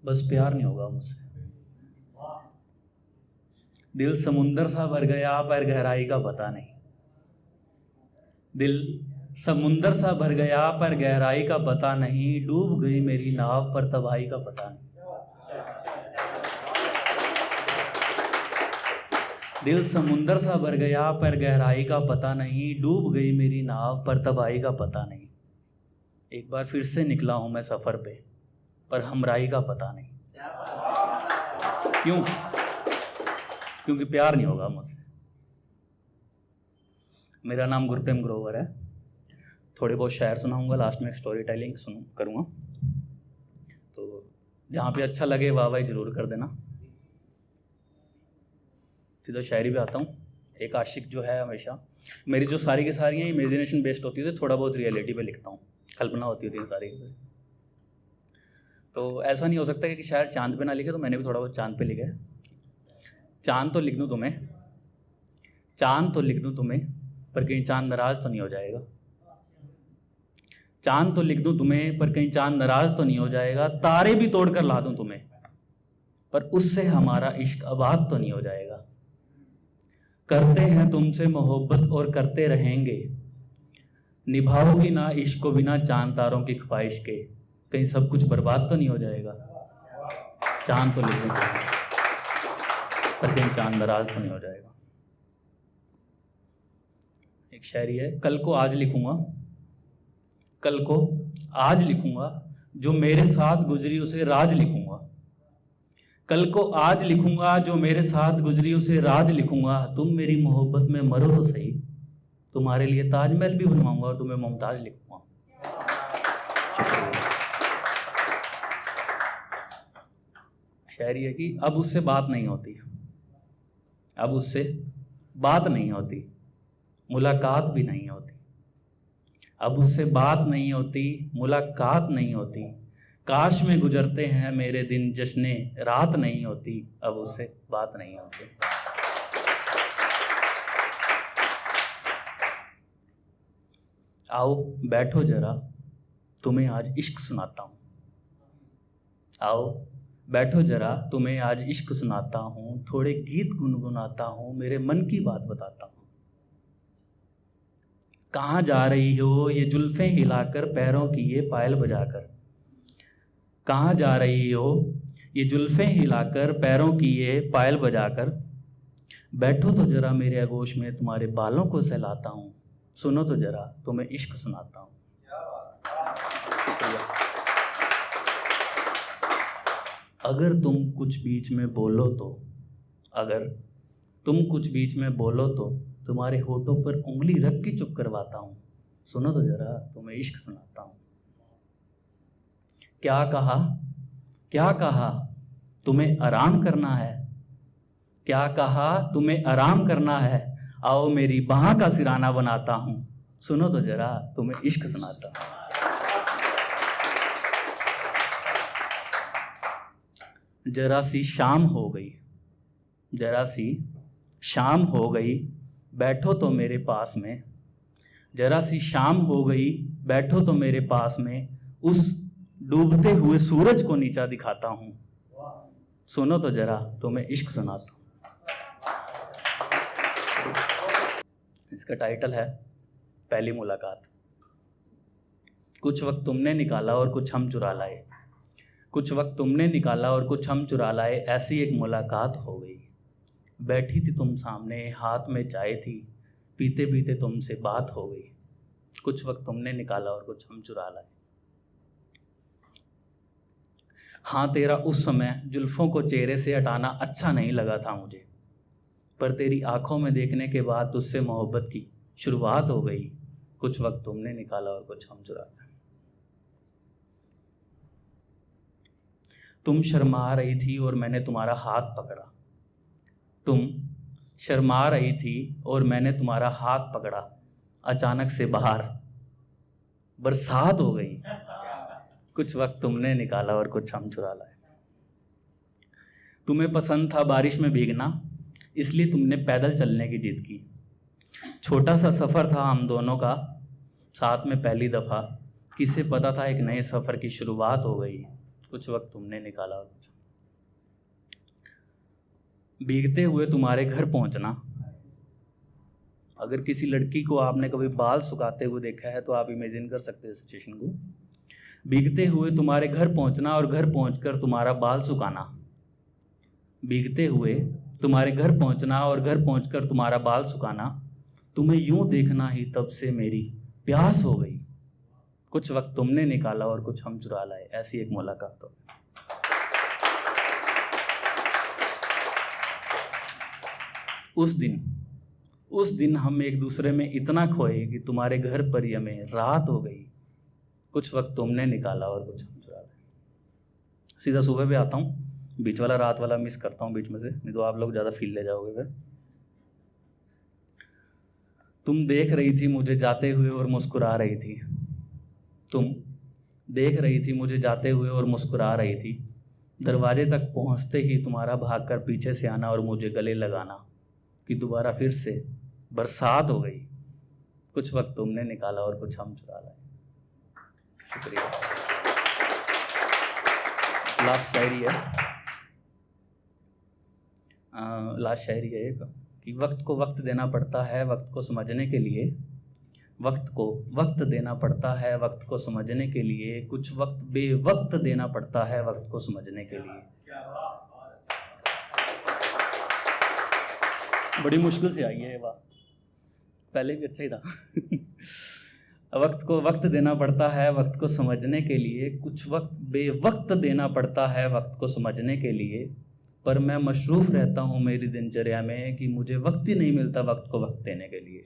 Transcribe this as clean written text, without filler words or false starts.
बस प्यार नहीं होगा मुझसे। दिल समुंदर सा भर गया पर गहराई का पता नहीं। दिल समुंदर सा भर गया पर गहराई का पता नहीं। डूब गई मेरी नाव पर तबाही का पता नहीं। दिल समुंदर सा भर गया पर गहराई का पता नहीं। डूब गई मेरी नाव पर तबाही का पता नहीं। एक बार फिर से निकला हूं मैं सफर पे, पर हमराही का पता नहीं। क्यों? क्योंकि प्यार नहीं होगा मुझसे। मेरा नाम गुरप्रेम ग्रोवर है। थोड़े बहुत शायर सुनाऊंगा, लास्ट में एक स्टोरी टेलिंग करूंगा। तो जहाँ पे अच्छा लगे वाह वाह जरूर कर देना। सीधा शायरी पे आता हूँ। एक आशिक जो है, हमेशा मेरी जो सारी की सारी हैं इमेजिनेशन बेस्ड होती है, तो थोड़ा बहुत रियलिटी पे लिखता हूँ, कल्पना होती है सारी। तो ऐसा नहीं हो सकता कि शायर चांद पे ना लिखे, तो मैंने भी थोड़ा बहुत चांद पे लिखा है। चांद तो लिख दूँ तुम्हें, चांद तो लिख दूँ तुम्हें, पर कहीं चांद नाराज तो नहीं हो जाएगा। चांद तो लिख दूँ तुम्हें, पर कहीं चांद नाराज तो नहीं हो जाएगा। तारे भी तोड़ कर ला दूँ तुम्हें, पर उससे हमारा इश्क आबाद तो नहीं हो जाएगा। करते हैं तुमसे मोहब्बत और करते रहेंगे, निभाओगी ना इश्क को बिना चांद तारों की ख्वाहिश के, कहीं सब कुछ बर्बाद तो नहीं हो जाएगा। चांद तो लिख दूँ तुम्हें, पर कहीं चांद नाराज तो नहीं हो जाएगा। एक शायरी है, कल को आज लिखूंगा, कल को आज लिखूंगा, जो मेरे साथ गुजरी उसे राज लिखूंगा। कल को आज लिखूंगा, जो मेरे साथ गुजरी उसे राज लिखूंगा। तुम मेरी मोहब्बत में मरो तो सही, तुम्हारे लिए ताजमहल भी बनवाऊंगा और तुम्हें मुमताज लिखूंगा। शायरी है कि अब उससे बात नहीं होती, अब उससे बात नहीं होती, मुलाकात भी नहीं होती। अब उससे बात नहीं होती, मुलाकात नहीं होती। काश में गुजरते हैं मेरे दिन जश्ने रात नहीं होती। अब उससे बात नहीं होती। आओ बैठो जरा, तुम्हें आज इश्क सुनाता हूँ। आओ बैठो जरा, तुम्हें आज इश्क सुनाता हूँ। थोड़े गीत गुनगुनाता हूँ, मेरे मन की बात बताता हूँ। कहाँ जा रही हो ये जुल्फें हिलाकर, पैरों की ये पायल बजाकर। कहाँ जा रही हो ये जुल्फें हिलाकर, पैरों की ये पायल बजाकर। बैठो तो जरा मेरे आगोश में, तुम्हारे बालों को सहलाता हूँ। सुनो तो जरा, तुम्हें इश्क सुनाता हूँ। अगर तुम कुछ बीच में बोलो तो, अगर तुम कुछ बीच में बोलो तो, तुम्हारे होठों पर उंगली रख के चुप करवाता हूँ। सुनो तो जरा, तुम्हें इश्क सुनाता हूँ। क्या कहा, क्या कहा, तुम्हें आराम करना है। क्या कहा, तुम्हें आराम करना है। आओ मेरी बाह का सिराना बनाता हूँ। सुनो तो जरा, तुम्हें इश्क सुनाता हूँ। जरा सी शाम हो गई, जरा सी शाम हो गई, बैठो तो मेरे पास में। जरा सी शाम हो गई, बैठो तो मेरे पास में। उस डूबते हुए सूरज को नीचा दिखाता हूँ। सुनो तो जरा, तुम्हें इश्क सुनाता हूँ। इसका टाइटल है पहली मुलाकात। कुछ वक्त तुमने निकाला और कुछ हम चुरा लाए। कुछ वक्त तुमने निकाला और कुछ हम चुरा लाए। ऐसी एक मुलाकात हो गई। बैठी थी तुम सामने, हाथ में चाय थी, पीते पीते तुमसे बात हो गई। कुछ वक्त तुमने निकाला और कुछ हम चुरा लाए। हाँ, तेरा उस समय जुल्फ़ों को चेहरे से हटाना अच्छा नहीं लगा था मुझे, पर तेरी आंखों में देखने के बाद तुझसे मोहब्बत की शुरुआत हो गई। कुछ वक्त तुमने निकाला और कुछ हम चुरा लाए। तुम शर्मा रही थी और मैंने तुम्हारा हाथ पकड़ा। तुम शर्मा रही थी और मैंने तुम्हारा हाथ पकड़ा। अचानक से बाहर बरसात हो गई। कुछ वक्त तुमने निकाला और कुछ हम चुरा लाए। तुम्हें पसंद था बारिश में भीगना, इसलिए तुमने पैदल चलने की जिद की। छोटा सा सफ़र था हम दोनों का, साथ में पहली दफ़ा। किसे पता था एक नए सफ़र की शुरुआत हो गई। कुछ वक्त तुमने निकाला और कुछ। भीगते हुए तुम्हारे घर पहुंचना। अगर किसी लड़की को आपने कभी बाल सुखाते हुए देखा है तो आप इमेजिन कर सकते हैं सिचुएशन को। भीगते हुए तुम्हारे घर पहुंचना और घर पहुंचकर तुम्हारा बाल सुखाना। भीगते हुए तुम्हारे घर पहुंचना और घर पहुंचकर तुम्हारा बाल सुखाना। तुम्हें यूं देखना ही तब से मेरी प्यास हो गई। कुछ वक्त तुमने निकाला और कुछ हम चुरा लाए। ऐसी एक मुलाकात हो। उस दिन हम एक दूसरे में इतना खोए कि तुम्हारे घर पर ही हमें रात हो गई। कुछ वक्त तुमने निकाला और कुछ हम चुरा लाए। सीधा सुबह पे आता हूँ, बीच वाला रात वाला मिस करता हूँ बीच में से, नहीं तो आप लोग ज़्यादा फील ले जाओगे फिर। तुम देख रही थी मुझे जाते हुए और मुस्कुरा रही थी। तुम देख रही थी मुझे जाते हुए और मुस्कुरा रही थी। दरवाजे तक पहुँचते ही तुम्हारा भागकर पीछे से आना और मुझे गले लगाना कि दोबारा फिर से बरसात हो गई। कुछ वक्त तुमने निकाला और कुछ हम चुरा लाए। शुक्रिया। लास्ट शायरी है, लास्ट शायरी है एक कि वक्त को वक्त देना पड़ता है वक्त को समझने के लिए। वक्त को वक्त देना पड़ता है वक्त को समझने के लिए। कुछ वक्त बेवक्त देना पड़ता है वक्त को समझने के लिए। बड़ी मुश्किल से आई है वाह, पहले भी अच्छा ही था। वक्त को वक्त देना पड़ता है वक्त को समझने के लिए। कुछ वक्त बेवक्त देना पड़ता है वक्त को समझने के लिए। पर मैं मशरूफ़ रहता हूँ मेरी दिनचर्या में कि मुझे वक्त ही नहीं मिलता वक्त को वक्त देने के लिए।